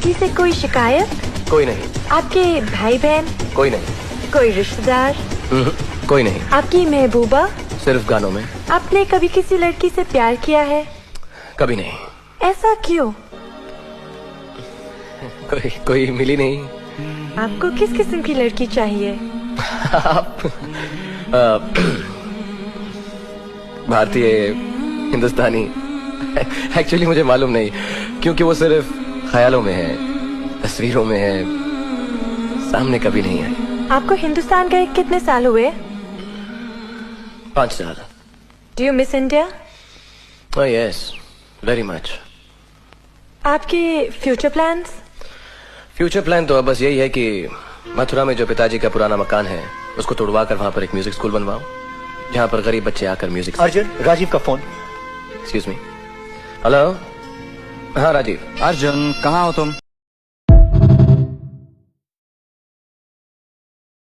किसी से कोई शिकायत? कोई नहीं। आपके भाई बहन? कोई नहीं। कोई रिश्तेदार? कोई नहीं। आपकी महबूबा? सिर्फ गानों में। आपने कभी किसी लड़की से प्यार किया है? कभी नहीं। ऐसा क्यों? कोई मिली नहीं। आपको किस किस्म की लड़की चाहिए? आप भारतीय, हिंदुस्तानी? एक्चुअली मुझे मालूम नहीं, क्योंकि वो सिर्फ ख्यालों में है, तस्वीरों में है, सामने कभी नहीं आई। आपको हिंदुस्तान गए कितने साल हुए? 5 साल। Do you miss India? Oh yes, very much. आपके फ्यूचर प्लान्स? फ्यूचर प्लान तो अब बस यही है कि मथुरा में जो पिताजी का पुराना मकान है उसको तोड़वा कर वहां पर एक म्यूजिक स्कूल बनवाऊं, जहां पर गरीब बच्चे आकर म्यूजिक। अर्जुन, राजीव का फोन। Excuse me. हेलो। हाँ राजीव। अर्जुन, कहाँ हो तुम?